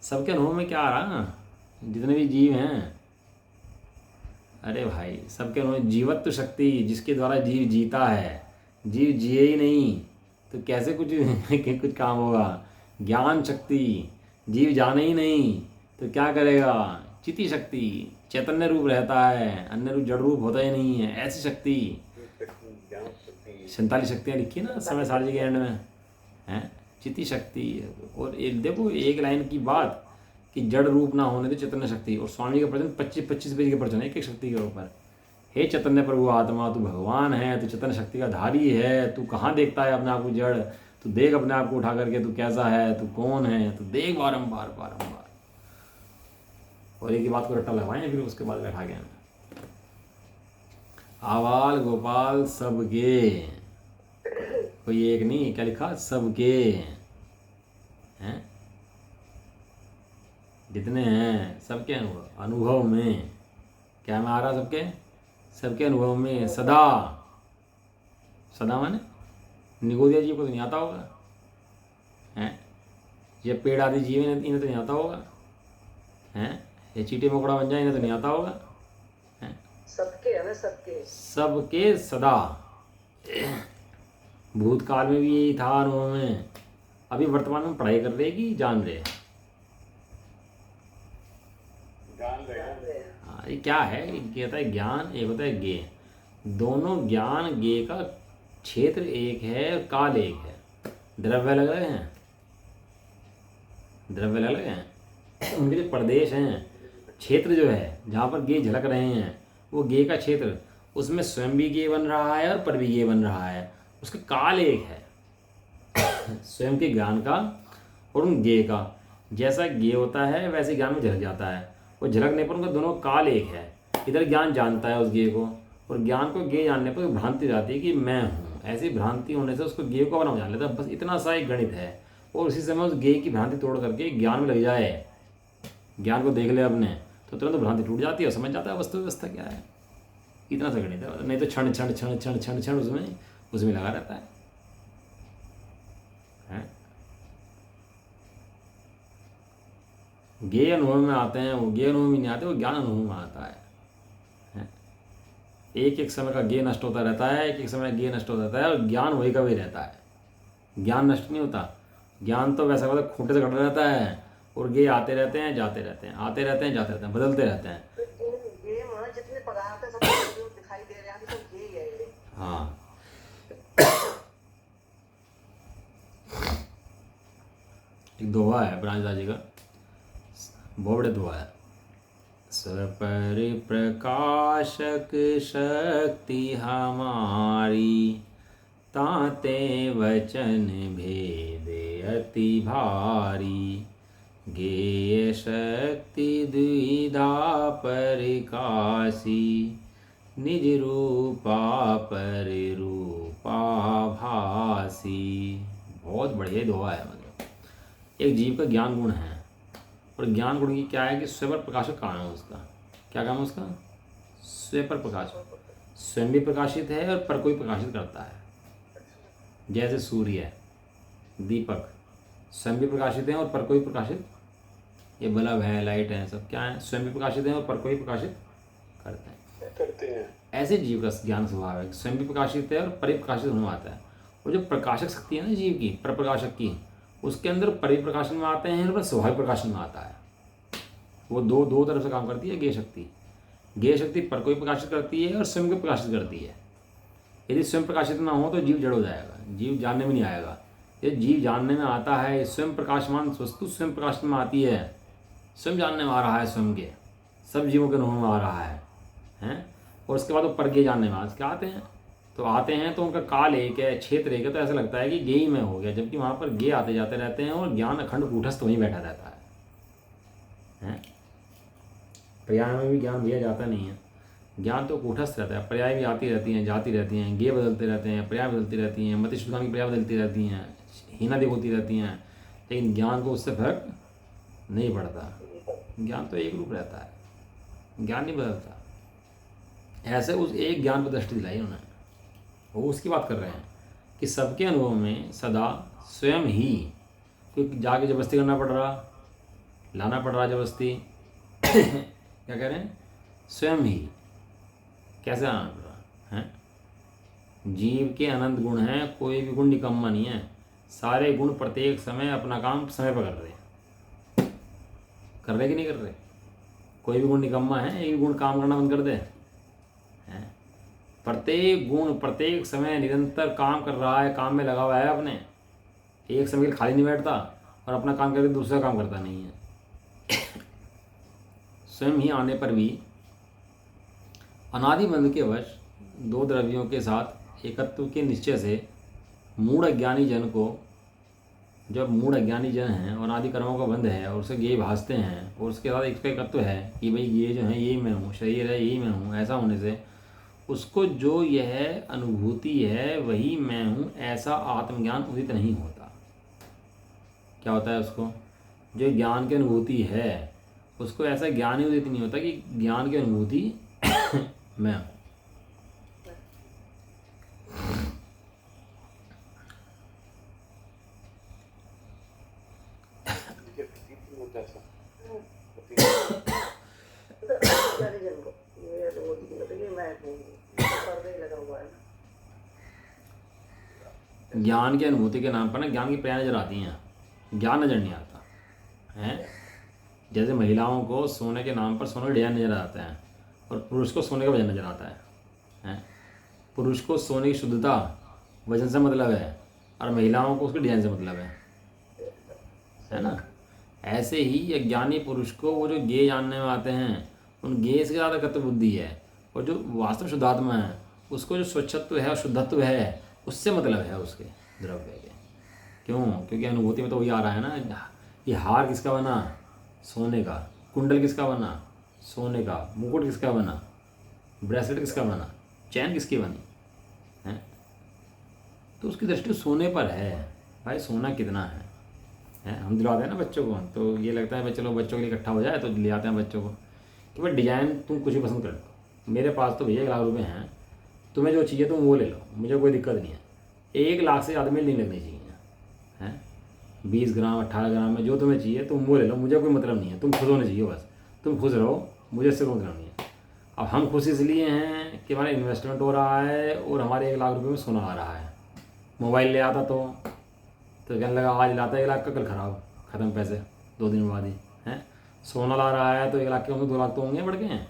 सबके अनुभव में क्या आ रहा है? जितने भी जीव हैं, अरे भाई सबके अनुभव में जीवत्व शक्ति, जिसके द्वारा जीव जीता है। जीव जिए ही नहीं तो कैसे कुछ कुछ काम होगा? ज्ञान शक्ति, जीव जाने ही नहीं तो क्या करेगा? चिति शक्ति, चैतन्य रूप रहता है, अन्य रूप जड़ रूप होता ही नहीं है, ऐसी शक्ति। ज्ञान शक्ति 47 शक्तियाँ लिखी ना समय सारजी के एंड में, हैं? चिति शक्ति। और एक देखो एक लाइन की बात कि जड़ रूप ना होने तो चैतन्य शक्ति। और स्वामी का प्रवचन 25 पेज के प्रवचन है एक एक शक्ति के ऊपर। हे चैतन्य प्रभु आत्मा, तू भगवान है, तू चैतन्य शक्ति का धारी है, तू कहाँ देखता है अपने आप को जड़? तू देख अपने आप को उठा करके, तू कैसा है, तू कौन है, तू देख बारंबार बारंबार। और एक ही बात को रट्टा लगवाएं, फिर उसके बाद बैठा गया। आवाल गोपाल सबके, कोई एक नहीं, क्या लिखा? सबके हैं, जितने हैं सबके अनुभव में। क्या में आ रहा? सबके सबके अनुभव में सदा। सदा माने निगोदिया जी को तो नहीं आता होगा, हैं? ये पेड़ आदि जीव इन्हें तो नहीं आता होगा, हैं? ये चींटी मकोड़ा बन जाए इन्हें तो नहीं आता होगा, हैं? सबके है ना, सबके सबके सदा। भूतकाल में भी यही था अनुभव में, अभी वर्तमान में पढ़ाई कर रहे कि जान रहे? जान रहे हैं। हाँ ये क्या है? एक होता है ज्ञान, एक होता है गे। दोनों ज्ञान गे का क्षेत्र एक है और काल एक है। द्रव्य अलग अलग हैं, द्रव्य अलग अलग हैं। उनके जो प्रदेश हैं, क्षेत्र जो है जहाँ पर गे झलक रहे हैं, वो गे का क्षेत्र, उसमें स्वयं भी गे बन रहा है और पर भी गे बन रहा है। उसका काल एक है, स्वयं के ज्ञान का और उन गे का। जैसा गे होता है वैसे ज्ञान में झलक जाता है, और झलकने पर उनका दोनों काल एक है। इधर ज्ञान जानता है उस गे को, और ज्ञान को गे जानने पर भ्रांति जाती है कि मैं हूँ। ऐसी भ्रांति होने से उसको गे को अपना जान लेता है। बस इतना सा एक गणित है, और उसी समय उस गे की भ्रांति तोड़ करके ज्ञान में लग जाए, ज्ञान को देख ले अपने, तो तुरंत भ्रांति टूट जाती है और समझ जाता है वस्तु व्यवस्था क्या है। इतना सा गणित है, नहीं तो क्षण क्षण क्षण क्षण क्षण क्षण उसमें लगा रहता है। गे अनुभव में आते हैं, वो गे अनुभव में नहीं आते, वो ज्ञान अनुभव में आता है। एक एक समय का गे नष्ट होता रहता है, एक एक समय गे नष्ट होता रहता है, और ज्ञान वही का वही रहता है। ज्ञान नष्ट नहीं होता। ज्ञान तो वैसा मतलब खूंटे से कटा रहता है, और गे आते रहते हैं जाते रहते हैं, आते रहते हैं जाते रहते हैं, बदलते रहते हैं। ये माना जितने पदार्थ है सब जो दिखाई दे रहे हैं सब यही है ये। हाँ एक दोहा है ब्रजदास जी का, बहुत बड़े दोहा है। पर प्रकाशक शक्ति हमारी, ताते वचन भेद अति भारी। गेय शक्ति द्विधा परिकाशी, निज रूपा पर रूपा भासी। बहुत बढ़िया दोहा है। मतलब एक जीव का ज्ञान गुण है, और ज्ञान गुण की क्या है कि स्वयं प्रकाशक काम है उसका। क्या काम है उसका? स्वयं प्रकाशक। स्वयं भी प्रकाशित है और पर कोई प्रकाशित करता है। जैसे सूर्य है, दीपक स्वयं भी प्रकाशित है और पर कोई प्रकाशित, ये बल्ब है, लाइट है, सब क्या है? स्वयं भी प्रकाशित है और पर कोई प्रकाशित करते हैं। ऐसे जीव का ज्ञान स्वभाव है, स्वयं भी प्रकाशित है और परिप्रकाशित होने में आता है। और जो प्रकाशक शक्ति है ना जीव की, पर प्रकाशक की, उसके अंदर परिप्रकाशन में आते हैं और स्वाभाविक प्रकाशन में आता है। वो दो तरफ से काम करती है। गेय शक्ति पर कोई प्रकाशित करती है और स्वयं को प्रकाशित करती है। यदि स्वयं प्रकाशित ना हो तो जीव जड़ हो जाएगा, जीव जानने में नहीं आएगा। ये जीव जानने में आता है, स्वयं प्रकाशमान वस्तु स्वयं प्रकाशन में आती है, स्वयं जानने में आ रहा है, स्वयं के सब जीवों के अनुभव में आ रहा है। और उसके बाद वो परगे जानने में क्या आते हैं तो उनका काल एक है, क्षेत्र एक है, तो ऐसा लगता है कि गेय में हो गया, जबकि वहाँ पर गे आते जाते रहते हैं और ज्ञान अखंड कूटस्थ वहीं बैठा रहता है। पर्याय में भी ज्ञान भैया जाता नहीं है, ज्ञान तो कूटस्थ रहता है। पर्याय भी आती रहती हैं, जाती रहती हैं, गे बदलते रहते हैं, पर्याय बदलती रहती हैं, मति शुद्धांग की पर्याय बदलती रहती हैं, हीनादि होती रहती हैं, लेकिन ज्ञान को उससे फर्क नहीं पड़ता। ज्ञान तो एक रूप रहता है, ज्ञान नहीं बदलता। ऐसे उस एक ज्ञान पर दृष्टि दिलाई उन्होंने, वो उसकी बात कर रहे हैं कि सबके अनुभव में सदा स्वयं ही, क्योंकि जाके जबरदस्ती करना पड़ रहा, लाना पड़ रहा जबरदस्ती क्या कह रहे हैं? स्वयं ही कैसे आना पड़ रहा है? जीव के अनंत गुण हैं, कोई भी गुण निकम्मा नहीं है। सारे गुण प्रत्येक समय अपना काम समय पर कर रहे कि नहीं कर रहे? कोई भी गुण निकम्मा है? एक गुण काम करना बंद कर दे? प्रत्येक गुण प्रत्येक समय निरंतर काम कर रहा है, काम में लगा हुआ है अपने, एक समय के लिए खाली नहीं बैठता और अपना काम करके दूसरा काम करता नहीं है। स्वयं ही आने पर भी अनादि बंध के वश दो द्रव्यों के साथ एकत्व के निश्चय से मूढ़ अज्ञानी जन को, जब मूढ़ अज्ञानी जन हैं और आदि कर्मों का बंध है और उसे ये भासते हैं और उसके साथ एक एकत्व है कि भाई ये जो है यही मैं हूँ, शरीर है यही मैं हूँ, ऐसा होने से उसको जो यह अनुभूति है वही मैं हूँ, ऐसा आत्मज्ञान उदित नहीं होता। क्या होता है? उसको जो ज्ञान की अनुभूति है उसको ऐसा ज्ञान ही उदित नहीं होता कि ज्ञान की अनुभूति मैं हूँ। ज्ञान की अनुभूति के नाम पर ना ज्ञान की पर्याय नजर आती हैं, ज्ञान नजर नहीं आता है। जैसे महिलाओं को सोने के नाम पर सोने का डिजाइन नजर आता है और पुरुष को सोने का वजन नजर आता है। पुरुष को सोने की शुद्धता वजन से मतलब है और महिलाओं को उसके डिजाइन से मतलब है ना। ऐसे ही अज्ञानी पुरुष को वो जो गे जानने में आते हैं उन गे से ज़्यादा कर्तव्य बुद्धि है, और जो वास्तव शुद्धात्मा है उसको जो स्वच्छत्व है और शुद्धत्व है उससे मतलब है उसके द्रव्य के। क्यों? क्योंकि अनुभूति में तो वही आ रहा है ना। ये हार किसका बना? सोने का। कुंडल किसका बना? सोने का। मुकुट किसका बना? ब्रेसलेट किसका बना? चैन किसकी बनी है? तो उसकी दृष्टि सोने पर है। भाई सोना कितना है? हम दिलाते हैं ना बच्चों को, तो ये लगता है भाई चलो बच्चों के लिए इकट्ठा हो जाए तो ले आते हैं बच्चों को कि भाई डिज़ाइन तुम कुछ भी पसंद कर लो, मेरे पास तो भैया 1 लाख रुपए हैं, तुम्हें जो चाहिए तुम वो ले लो, मुझे कोई दिक्कत नहीं है। 1 लाख से ज़्यादा में नहीं लगनी चाहिए हैं। 20 ग्राम 18 ग्राम में जो तुम्हें चाहिए तुम वो ले लो, मुझे कोई मतलब नहीं है। तुम खुश होने चाहिए, बस तुम खुश रहो, मुझे इससे कोई मतलब नहीं है। अब हम खुश इसलिए हैं कि हमारा इन्वेस्टमेंट हो रहा है और हमारे 1 लाख रुपये में सोना आ रहा है। मोबाइल ले आता तो कहने लगा आज लाता 1 लाख का, कल ख़राब, ख़त्म पैसे 2 दिन बाद ही हैं। सोना ला रहा है तो 1 लाख के होंगे 2 लाख तो होंगे बढ़ के हैं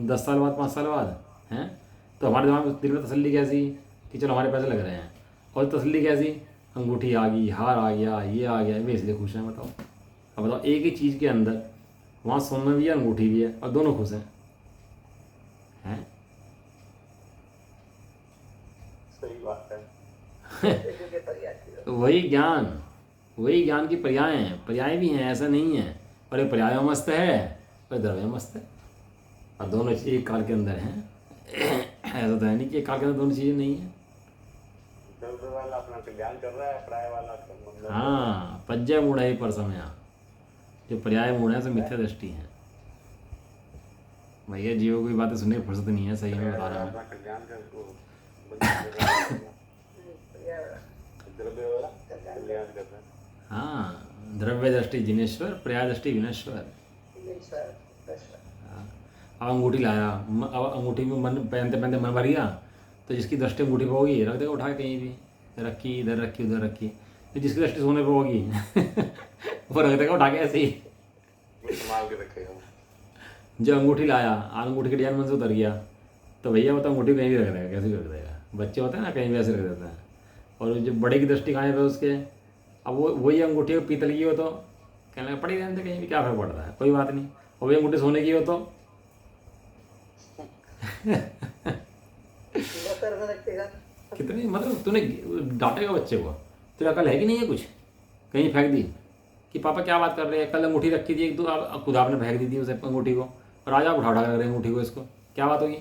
10 साल बाद 5 साल बाद हैं। तो हमारे दिमाग में दिल में तसल्ली कैसी कि चलो हमारे पैसे लग रहे हैं, और तसल्ली कैसी, अंगूठी आ गई, हार आ गया, ये आ गया, वे इसलिए खुश हैं। बताओ अब बताओ, एक ही चीज़ के अंदर वहाँ सोना भी है, अंगूठी भी है, और दोनों खुश हैं। हैं? सही बात है। क्योंकि पर्याय थी। तो वही ज्ञान की पर्याय हैं। पर्याय भी हैं, ऐसा नहीं है। और ये पर्याय मस्त है और द्रव्य मस्त है, और दोनों चीज़ एक काल के अंदर हैं। ऐसा तो है नहीं कि एक काल के अंदर दोनों चीज़ें नहीं हैं। द्रव्य वाला अपना कल्याण कर रहा है, पर्याय वाला मंगल। हाँ, पज्जय मूढ़ ही पर समय, जो पर्याय मूढ़ है सब मिथ्या दृष्टि है। भैया जीवों को बातें सुनने की फुर्सत नहीं है, सही में बता रहा हूँ। अपना कल्याण कर को पर्याय वाला द्रव्य वाला कल्याण कर रहा है। हाँ, द्रव्य दृष्टि जिनेश्वर, पर्याय दृष्टि विनेश्वर। ईश्वर ईश्वर। हाँ, अब अंगूठी लाया, अब अंगूठी में मन पहनते पहनते मन भर गया, तो जिसकी दृष्टि अंगूठी पर होगी रख देगा उठा के कहीं भी, रखी इधर रखी उधर रखी। तो जिसकी दृष्टि सोने पर होगी वो रख देगा उठा के ऐसे ही। संभाल के रखेगा। जो अंगूठी लाया, अंगूठी के डिजाइन मन से उतर गया, तो भैया वो तो अंगूठी कहीं भी रख देगा, कैसे भी रख देगा। बच्चे होते हैं ना, कहीं भी ऐसे रख देते हैं। और जो बड़े की दृष्टि कहाँ पे उसके, अब वो वही अंगूठी पीतल की हो तो कहने लगा पड़ी रहने, कहीं भी क्या फर्क पड़ता है, कोई बात नहीं। और वही अंगूठी सोने की हो तो सर में रखेगा। कितनी, मतलब तूने डांटेगा बच्चे को, तुझे अकल है कि नहीं है कुछ, कहीं फेंक दी कि पापा क्या बात कर रहे हैं, कल अंगूठी रखी थी एक दो, आप खुद आपने फेंक दी थी उसे अंगूठी को, और आज आप उठा उठा कर रहे हैं अंगूठी को, इसको क्या बात होगी।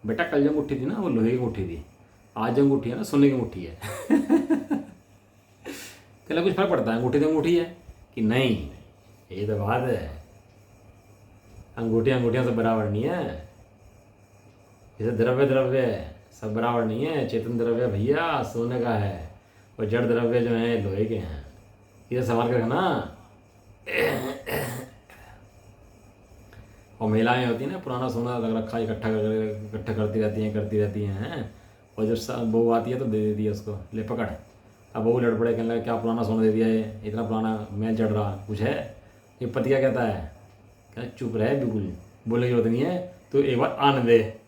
बेटा कल जो अंगूठी थी ना वो लोहे की अंगूठी थी, आज जो अंगूठी है ना सोने की अंगूठी है। कहला कुछ फर्क पड़ता है, अंगूठी तो अंगूठी है कि नहीं, ये तो बात है। अंगूठियाँ सब बराबर नहीं है, जैसे द्रव्य सब बराबर नहीं है। चेतन द्रव्य भैया सोने का है, और जड़ द्रव्य जो है लोहे के हैं। ये संभाल कर रखना। और महिलाएं होती हैं ना, पुराना सोना रख रखा इकट्ठा करती रहती हैं। और जब बहू आती है तो दे देती है उसको, ले पकड़। अब बहू लड़ पड़े, कहने लगा क्या पुराना सोना दे दिया है, इतना पुराना मैल चढ़ रहा, कुछ है। ये पति क्या कहता है, कहना चुप रहे, बिल्कुल बोलने की जरूरत नहीं है, तो एक बार आने दे।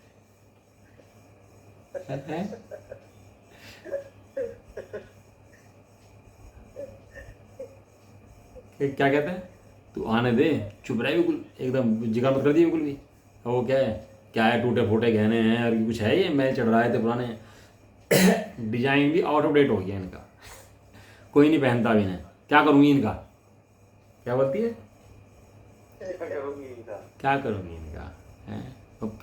क्या कहते हैं, तू आने दे, चुप रहे बिल्कुल, एकदम जिक्र मत कर दिए बिल्कुल भी। और वो क्या है टूटे फूटे गहने हैं और कुछ है, ये मैल चढ़ रहा है तो पुराने। डिजाइन भी आउट ऑफ डेट हो गया इनका, कोई नहीं पहनता भी, इन्हें क्या करूँगी इनका, क्या बोलती है, क्या करूँगी इनका है। अब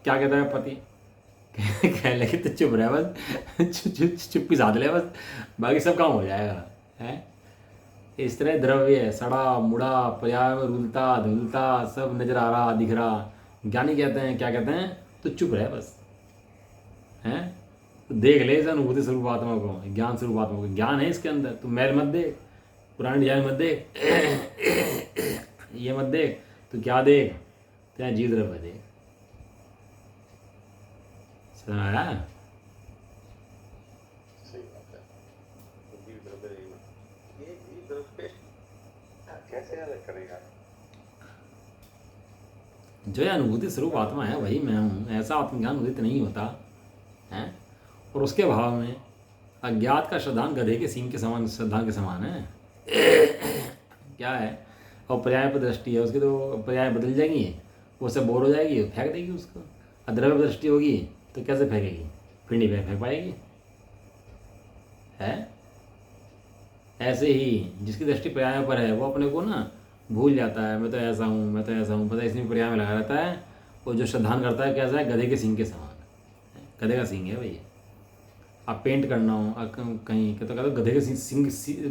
क्या कहता है पति, कह लगे तो चुप रहे बस, चुप्पी साध ले बस, बाकी सब काम हो जाएगा है। इस तरह द्रव्य है, सड़ा मुड़ा पर्याय में रुलता धुलता सब नजर आ रहा दिख रहा। ज्ञानी कहते हैं, क्या कहते हैं, तो चुप रहे बस हैं, तो देख ले इस अनुभूति स्वरूप आत्मा को, ज्ञान स्वरूप आत्मा को। ज्ञान है इसके अंदर, तू मैल मत देख, पुराने डिजाइन मत देख, ये मत देख, तो क्या देख, तेरा जीव द्रव्य देख। समझ आया। सही बात है। तो जीव द्रव्य नहीं, ये जीव द्रव्य कैसे अलग करेगा। जो ये अनुभूति स्वरूप आत्मा है वही मैं हूँ, ऐसा आत्मज्ञान उदित नहीं होता है। और उसके भाव में अज्ञात का श्रद्धान गधे के सींग के समान, श्रद्धा के समान है। क्या है, और पर्याय पर दृष्टि है उसकी, तो पर्याय बदल जाएंगी, वो सब बोर हो जाएगी, फेंक देगी उसको। अद्रव्य दृष्टि होगी तो कैसे फेंकेगी, फिर नहीं फेंक पाएगी है। ऐसे ही जिसकी दृष्टि पर्याय पर है वो अपने को ना भूल जाता है, मैं तो ऐसा हूँ, मैं तो ऐसा हूँ, पता है इसमें पर्याय में लगा रहता है। और जो श्रद्धान करता है कैसा है, गधे के सींग के समान, गधे का सींग है भैया। आप पेंट करना हो कहीं तो कहते गधे के सींग,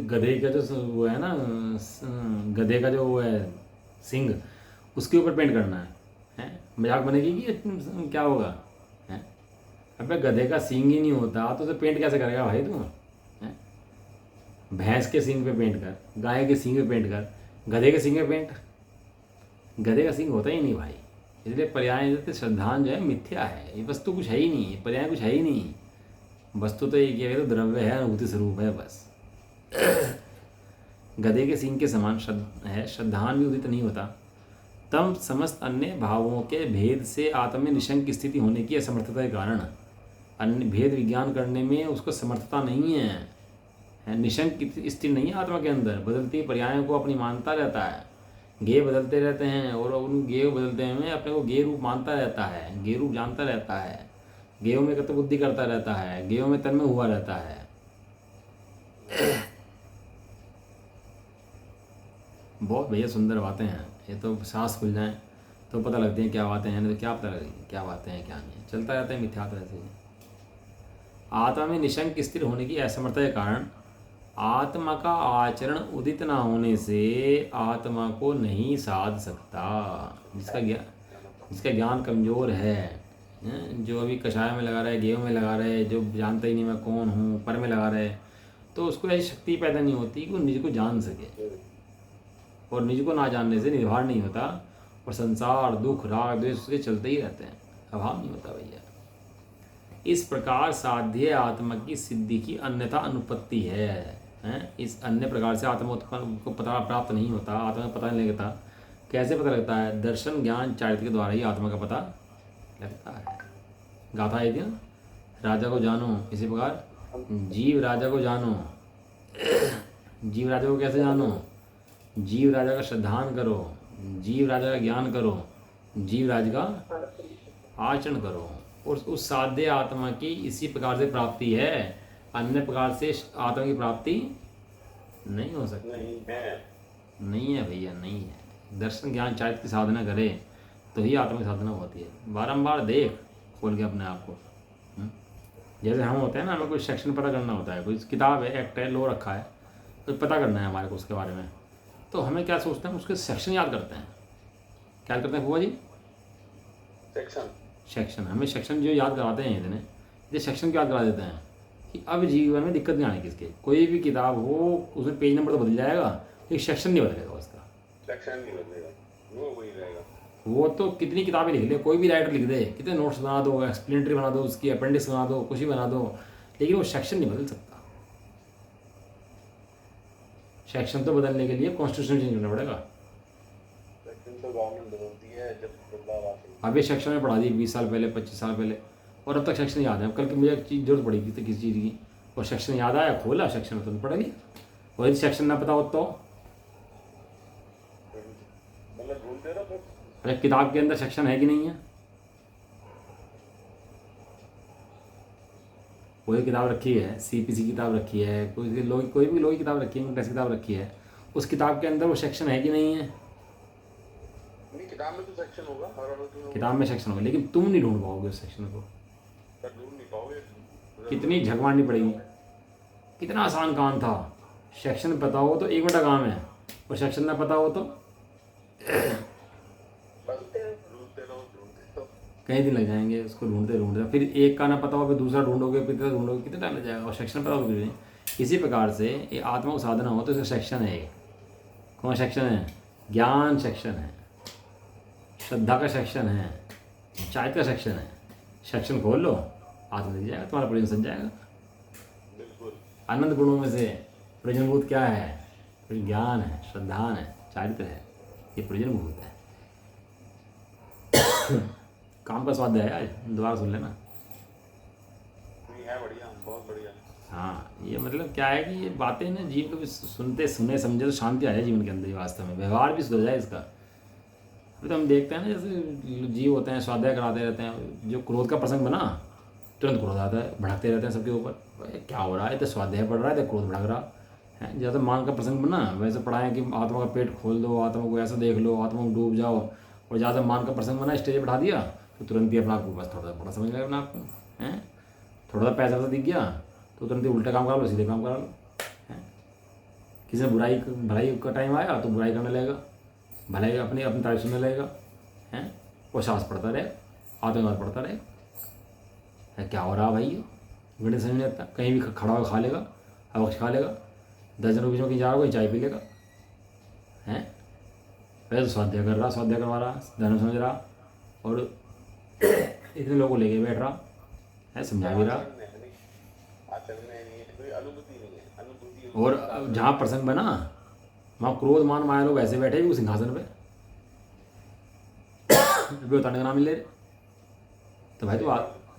गधे का जो वो है ना, गधे का जो वो है सींग, उसके ऊपर पेंट करना है। मजाक बनेगी कि क्या होगा है। अबे गधे का सींग ही नहीं होता तो उसे पेंट कैसे करेगा भाई तू। भैंस के सींग पे पेंट कर, गाय के सींग पे पेंट कर, गधे के सींग पे पेंट, गधे का सींग होता ही नहीं भाई। इसलिए पर्याय श्रद्धान जो है मिथ्या है, ये वस्तु कुछ है ही नहीं, पर्याय कुछ है ही नहीं। वस्तु तो एक है, तो द्रव्य है, अनुभूति स्वरूप है बस। गधे के सींग के समान है, श्रद्धान भी उदित नहीं होता। तम समस्त अन्य भावों के भेद से आत्म में निशंक स्थिति होने की असमर्थता के कारण अन्य भेद विज्ञान करने में उसको समर्थता नहीं है। निशंक स्थिति नहीं है आत्मा के अंदर, बदलती पर्यायों को अपनी मानता रहता है। गेय बदलते रहते हैं और उन गेय बदलते हुए अपने को गेय रूप मानता रहता है, गेय रूप जानता रहता है, गेयों में कर्तव्य बुद्धि करता रहता है, गेयों में तन्मय हुआ रहता है। बहुत भैया सुंदर बातें हैं ये, तो सांस खुल जाए तो पता लगती है क्या बातें हैं, नहीं तो क्या पता लगेगी क्या बातें हैं क्या नहीं है। चलता रहता है मिथ्यात्व ऐसे ही। आत्मा में निशंक स्थिर होने की असमर्थता के कारण आत्मा का आचरण उदित ना होने से आत्मा को नहीं साध सकता। जिसका ज्ञान कमज़ोर है, जो अभी कषाय में लगा रहे, गेहूँ में लगा रहे, जो जानता ही नहीं मैं कौन हूँ, पर में लगा रहे, तो उसको ऐसी शक्ति पैदा नहीं होती कि वो निज को जान सके। और निज को ना जानने से निर्भर नहीं होता और संसार दुख राग द्वेष उसके चलते ही रहते हैं, अभाव नहीं होता भैया। इस प्रकार साध्य आत्मा की सिद्धि की अन्यथा अनुपत्ति है, हैं? इस अन्य प्रकार से आत्मा उत्पन्न को पता प्राप्त नहीं होता, आत्मा का पता नहीं लगता। कैसे पता लगता है? दर्शन ज्ञान चारित्र के द्वारा ही आत्मा का पता लगता है। गाथा है क्या? राजा को जानो, इसी प्रकार जीव राजा को जानो। जीव राजा को कैसे जानो? जीव राजा का श्रद्धान करो, जीव राजा का ज्ञान करो, जीव राज का आचरण करो। और उस साध्य आत्मा की इसी प्रकार से प्राप्ति है, अन्य प्रकार से आत्मा की प्राप्ति नहीं हो सकती। नहीं है भैया, नहीं है। दर्शन ज्ञान चारित्र की साधना करे तो ही आत्मा की साधना होती है। बारंबार देख खोल के अपने आप को। जैसे हम होते हैं ना, हमें कोई सेक्शन पता करना होता है, कोई किताब है, एक्ट है, लो रखा है, तो पता करना है हमारे को उसके बारे में, तो हमें क्या सोचते हैं, उसके सेक्शन याद करते हैं। क्या करते हैं बुआ जी? सेक्शन हमें सेक्शन जो याद कराते हैं इतने, ये सेक्शन क्या याद करा देते हैं कि अब जीवन में दिक्कत नहीं आने किसके। कोई भी किताब हो उसमें पेज नंबर तो बदल जाएगा, एक सेक्शन नहीं बदलेगा उसका। सेक्शन नहीं बदलेगा, वो वही रहेगा। वो तो कितनी किताबें लिख ले, कोई भी राइटर लिख दे, कितने नोट्स बना दो, एक्सप्लेनेटरी बना दो, उसकी अपेंडिक्स बना दो, कुछ भी बना दो, लेकिन वो सेक्शन नहीं बदल सकता। सेक्शन तो बदलने के लिए कॉन्स्टिट्यूशन चेंज करना पड़ेगा। सेक्शन तो गवर्नमेंट बदलती है जब बदलाव आते हैं। अब ये सेक्शन में पढ़ा दी 20 साल पहले, 25 साल पहले, और अब तक सेक्शन याद है। कल की मुझे एक चीज़ जरूरत पड़ेगी तो किसी चीज़ की, और सेक्शन याद आया, खोला सेक्शन तो पढ़ लिया। और यदि सेक्शन ना पता हो तो मतलब ढूंढते रहो फिर। अरे किताब के अंदर सेक्शन है कि नहीं है? कोई किताब रखी है, CPC किताब रखी है, कोई भी लोग की किताब रखी है, टेस्ट किताब रखी है, उस किताब के अंदर वो सेक्शन है कि नहीं है? नहीं, किताब में तो सेक्शन होगा, हर अनुच्छेद होगा। किताब में सेक्शन होगा, लेकिन तुम नहीं ढूंढ पाओगे उस सेक्शन को। पर ढूंढ नहीं पाओगे। कितनी झगमारनी पड़ेगी। कितना आसान काम था, सेक्शन पता हो तो 1 मिनट का काम है, और सेक्शन ना पता हो तो ढूंढते रहो। कई दिन लग जाएंगे उसको ढूंढते ढूंढते। फिर एक का ना पता हो, फिर दूसरा ढूंढोगे, फिर तीसरा ढूंढोगे, कितना टाइम लग जाएगा। और सेक्शन पता हो फिर। इसी प्रकार से ये आत्मा को साधना हो तो इसका सेक्शन है। कौन सेक्शन है? ज्ञान सेक्शन है, श्रद्धा का सेक्शन है, चारित्र का सेक्शन है। सेक्शन खोल लो, आत्मा दिख जाएगा, तुम्हारा प्रयोजन सज जाएगा। बिल्कुल। आनंद गुणों में से प्रयोजनभूत क्या है? ज्ञान है, श्रद्धान है, चारित्र है, ये प्रयोजनभूत है। काम का स्वाद है आज, दोबारा सुन लेना। नहीं है, बढ़िया, बहुत बढ़िया। हाँ, ये मतलब क्या है कि ये बातें ना जीवन को भी सुनते सुने समझे तो शांति आ जाए जीवन के अंदर। वास्तव में व्यवहार भी सुधर जाए इसका। अभी तो हम देखते हैं ना, जैसे जीव होते हैं, स्वाध्याय कराते रहते हैं, जो क्रोध का प्रसंग बना तुरंत क्रोध आता है, भड़कते रहते हैं सबके ऊपर। क्या हो रहा है? तो स्वाध्याय पढ़ रहा है तो क्रोध भड़क रहा है। जैसे मान का प्रसंग बना, वैसे पढ़ाएं कि आत्मा का पेट खोल दो, आत्मा को ऐसा देख लो, आत्मा को डूब जाओ। और ज़्यादा मान का प्रसंग बना, स्टेज बैठा दिया तो तुरंत ही अपना आपको बस थोड़ा सा बड़ा समझ लेगा अपना आपको, हैं। थोड़ा सा पैसा दिख गया तो तुरंत ही उल्टा काम करा लो, सीधे काम करा लो, हैं। किसी ने भलाई का टाइम आया तो बुराई करने लगेगा, भलाई अपनी तारीफ सुनने लगेगा, हैं। वो सांस पढ़ता रहे, आत्मवाद पढ़ता रहे। क्या हो रहा भाई? गणित समझ नहीं आता। कहीं भी खड़ा होकर खा लेगा, अवक्ष खा लेगा, 10 जनों के बीच में कहीं जा रहा हो, चाय पी लेगा, हैं। वैसे तो स्वाध्याय कर रहा, स्वाध्याय करवा रहा, धर्म समझ रहा, और इतने लोगों को लेके बैठ रहा है, समझा भी रहा। और जहाँ प्रसंग बना वहाँ क्रोध मान माया लोग ऐसे बैठे भी सिंहासन पे, बताने का नाम नहीं ले रहे। तो भाई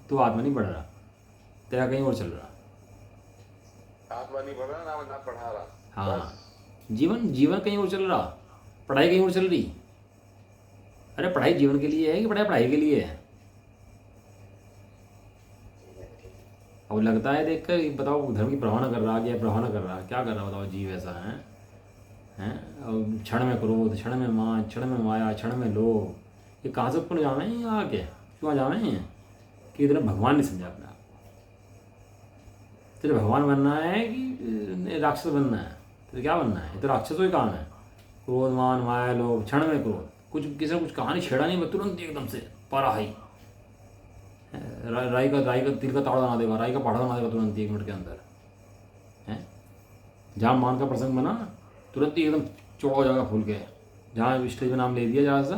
तू आत्मा नहीं पढ़ रहा, तेरा कहीं और चल रहा। आत्मा नहीं पढ़ रहा ना पढ़ा रहा। हाँ, जीवन कहीं और चल रहा, पढ़ाई कहीं और चल रही? अरे पढ़ाई जीवन के लिए है कि पढ़ाई पढ़ाई के लिए है? अब लगता है देख कर, बताओ धर्म की प्रवाह कर रहा, क्या प्रवाह कर रहा, क्या कर रहा बताओ जीव ऐसा है? हैं? और क्षण में क्रोध, क्षण में मान, क्षण में माया, क्षण में लोभ, ये कहाँ से उत्पन्न जावे हैं यहाँ के? क्यों जावे हैं कि इधर भगवान नहीं समझा अपने आप को। तेरे भगवान बनना है कि राक्षस बनना है? तेरे क्या बनना है? इधर राक्षसों ही काम है, क्रोध मान माया लोभ, क्षण में क्रोध, कुछ किसी ने कुछ कहानी छेड़ा नहीं, मैं तुरंत एकदम से पारा हाई, राई का तिल का ताड़ बना देगा, राई का पहाड़ बना देगा तुरंत 1 मिनट के अंदर है। जहाँ मान का प्रसंग बना तुरंत ही एकदम चौड़ा हो जाएगा फूल के। जहाँ स्टेज में नाम ले दिया जहाँ से,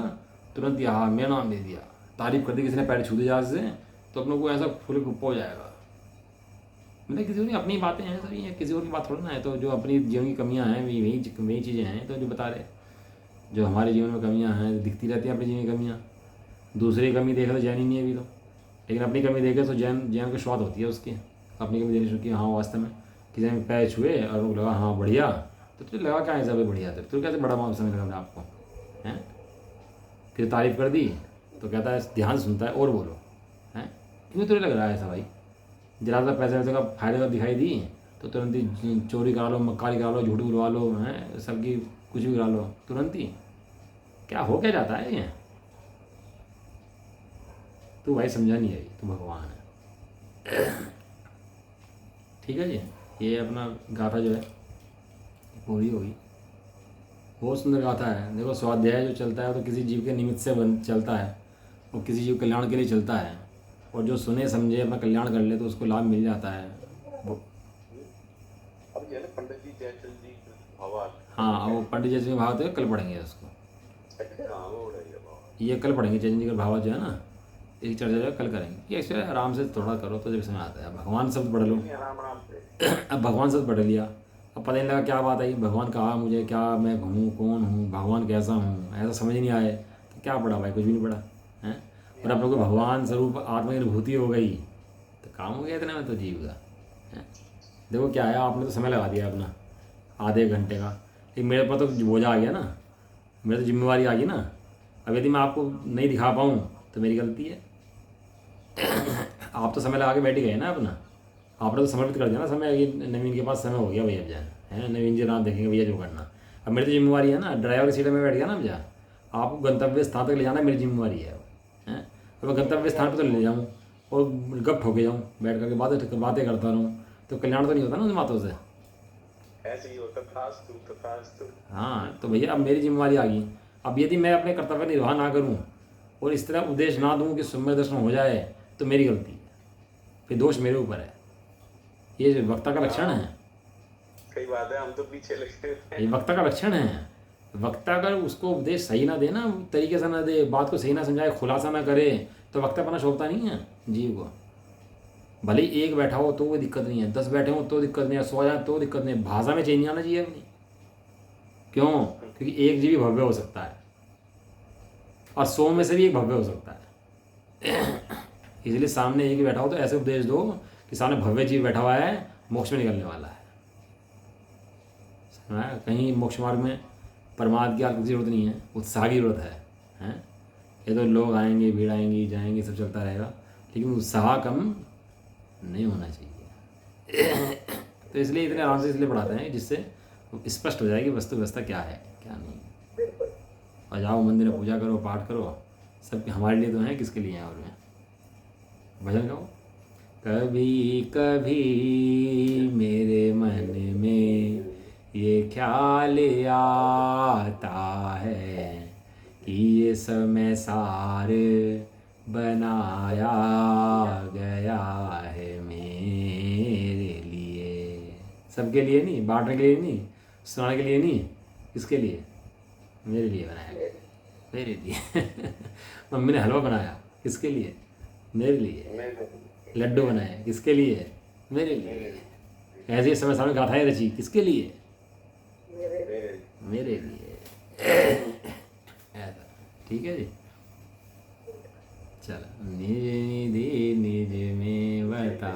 तुरंत यहाँ मेरा नाम ले दिया, तारीफ कर दी किसी ने, पैर छू दिया जहाँ से, तो अपने को ऐसा फूल गुप्पा हो जाएगा। मतलब किसी की अपनी बातें हैं सभी, है किसी और की बात थोड़ी ना है। तो जो अपनी जीवन की कमियाँ हैं वही चीज़ें हैं तो जो बता रहे, जो हमारे जीवन में कमियाँ हैं दिखती रहती हैं अपनी जीवन की कमियाँ। दूसरी कमी देखे तो जैन ही नहीं है अभी तो, लेकिन अपनी कमी देखे तो जैन को स्वाद होती है उसकी, अपनी कमी देने शुरू की। हाँ वास्तव में किसी ने पैर छुए और उनको लगा हाँ बढ़िया, तो तुझे लगा क्या ऐसा बढ़िया, तो कैसे बड़ा माम समझ लगा आपको हैं? फिर तारीफ कर दी तो कहता है ध्यान से सुनता है और बोलो हैं, क्यों तुझे लग रहा है ऐसा भाई? जरा सा पैसे वैसे का फायदे का दिखाई दी तो तुरंत ही चोरी करा लो, मक्कारी करा लो, झूठ बुलवा लो, हैं सबकी कुछ भी करा लो तुरंत ही। क्या हो क्या जाता है ये? तू भाई समझा नहीं है, तू भगवान है। ठीक है जी, ये अपना गाथा जो है पूरी होगी। बहुत सुंदर गाथा है। देखो स्वाध्याय जो चलता है तो किसी जीव के निमित्त से चलता है और किसी जीव कल्याण के लिए चलता है, और जो सुने समझे अपना कल्याण कर ले तो उसको लाभ मिल जाता है। अब ये ना पंडित जी जयचंद जी भावार्थ, हाँ वो पंडित जैसे भाव कल पढ़ेंगे उसको, हाँ वो उड़ेगा भावार्थ। ये कल पढ़ेंगे जयचंद जी का भाव जो है ना, एक चर्चा जो है कल करेंगे। ये ऐसे आराम से थोड़ा करो तो जब समझ आता है। भगवान शब्द पढ़ लो, आराम आराम से। अब भगवान शब्द पढ़ लिया, अब पता नहीं लगा क्या बात आई, भगवान कहा मुझे क्या, मैं हूँ कौन हूँ, भगवान कैसा हूँ, ऐसा समझ नहीं आए तो क्या पढ़ा भाई? कुछ भी नहीं पढ़ा है। और आप लोग को भगवान स्वरूप आत्मा की अनुभूति हो गई तो काम हो गया इतने में तो जीव का है। देखो क्या है, आपने तो समय लगा दिया अपना आधे घंटे का, लेकिन मेरे पर तो बोझा आ गया ना, मेरी तो जिम्मेवारी आ गई ना। अब यदि मैं आपको नहीं दिखा पाऊँ तो मेरी गलती है। आप तो समय लगा के बैठ ही गए ना अपना, आपने तो समर्पित कर दिया ना समय कि नवीन के पास समय हो गया भैया, अब जाए है नवीन जी रात देखेंगे भैया जो करना। अब मेरी तो जिम्मेवारी है ना, ड्राइवर की सीट में बैठ गया ना भैया, आपको गंतव्य स्थान तक ले जाना मेरी जिम्मेवारी है। अब मैं गंतव्य स्थान पर तो ले जाऊँ और गप ठोके जाऊँ बैठ करके बातें करता रहूँ तो कल्याण तो नहीं होता ना उन बातों से। ऐसे ही होता तथास्तु। हाँ तो भैया अब मेरी जिम्मेवारी आ गई। अब यदि मैं अपने कर्तव्य निर्वाह ना करूँ और इस तरह उपदेश ना दूँ कि सुम्य दर्शन हो जाए तो मेरी गलती है, फिर दोष मेरे ऊपर है। ये जो वक्ता का लक्षण है, कई बात है हम तो पीछे लगे हैं। ये वक्ता का लक्षण है। वक्ता अगर उसको उपदेश सही ना दे ना, तरीके से ना दे, बात को सही ना समझाए, खुलासा ना करे तो वक्ता अपना शोभता नहीं है जीव को। भले ही एक बैठा हो तो कोई दिक्कत नहीं है, 10 बैठे हो तो दिक्कत नहीं है, 100 जाए तो दिक्कत नहीं है, भाषा में चेंज आना चाहिए अपनी। क्यों? क्योंकि एक जीव भव्य हो सकता है और 100 में से भी एक भव्य हो सकता है। इसलिए सामने एक ही बैठा हो तो ऐसे उपदेश दो कि सामने भव्य जीव बैठा हुआ है, मोक्ष में निकलने वाला है। कहीं मोक्ष मार्ग में परमार्थ की आपकी जरूरत नहीं है, उत्साह की जरूरत है हैं? ये तो लोग आएंगे, भीड़ आएंगी, जाएंगे, सब चलता रहेगा, लेकिन उत्साह कम नहीं होना चाहिए। तो इसलिए इतने आराम से इसलिए पढ़ाते हैं जिससे स्पष्ट हो जाए कि वस्तु व्यवस्था क्या है क्या नहीं। और जाओ मंदिर में पूजा करो, पाठ करो, सब हमारे लिए तो हैं, किसके लिए हैं? और में भजन गाओ। कभी कभी मेरे मन में ये ख्याल आता है कि ये समय सार बनाया गया है मेरे लिए। सबके लिए नहीं, बांटने के लिए नहीं, सुनाने के लिए नहीं, किसके लिए? मेरे लिए बनाया गया, मेरे लिए। मम्मी ने हलवा बनाया, किसके लिए? मेरे लिए। लड्डू बनाए, किसके लिए? मेरे लिए। ऐसे समय सामने गाथाएं रची, किसके लिए? मेरे लिए। ऐसा ठीक है जी। चलो निज निधि निज में बता।